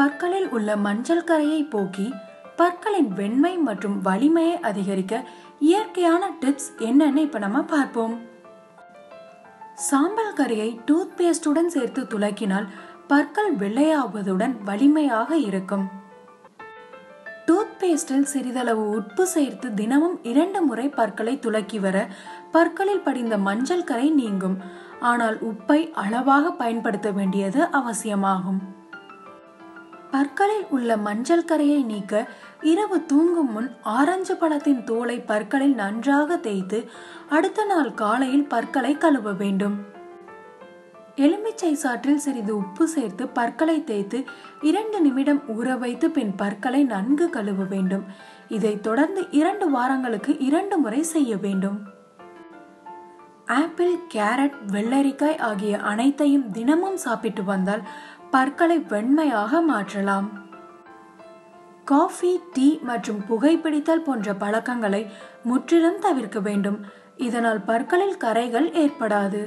பற்களில் உள்ள மஞ்சள் கரையை போக்கி பற்களின் வெண்மை மற்றும் வலிமையை அதிகரிக்க இயற்கையான டிப்ஸ் என்னன்னு இப்ப நம்ம பார்ப்போம். சாம்பல் கரையை டூத் பேஸ்டுடன் சேர்த்து துலக்கினால் பற்கள் வெள்ளையாவதுடன் வலிமையாக இருக்கும். டூத் பேஸ்டில் சிறிதளவு உப்பு சேர்த்து தினமும் 2 முறை பற்களை துலக்கி வர பற்களில் படிந்த மஞ்சள் கரை நீங்கும். ஆனால் உப்பை அளவாக பயன்படுத்த வேண்டியது அவசியமாகும். பற்களில் உள்ள மஞ்சள் கரையை நீக்க இரவு தூங்கும் முன் ஆரஞ்சு பழத்தின் தோலை பற்களில் நன்றாக தேய்த்து அடுத்த நாள் காலையில் பற்களை கழுவ வேண்டும். எலுமிச்சை சாற்றில் சிறிது உப்பு சேர்த்து பற்களை தேய்த்து 2 நிமிடம் ஊற வைத்து பின் பற்களை நன்கு கழுவ வேண்டும். இதை தொடர்ந்து 2 வாரங்களுக்கு 2 முறை செய்ய வேண்டும். ஆப்பிள், கேரட், வெள்ளரிக்காய் ஆகிய அனைத்தையும் தினமும் சாப்பிட்டு வந்தால் பற்களை வெண்மையாக மாற்றலாம். காஃபி, டீ மற்றும் புகைப்பிடித்தல் போன்ற பழக்கங்களை முற்றிலும் தவிர்க்க வேண்டும். இதனால் பற்களில் கரைகள் ஏற்படாது.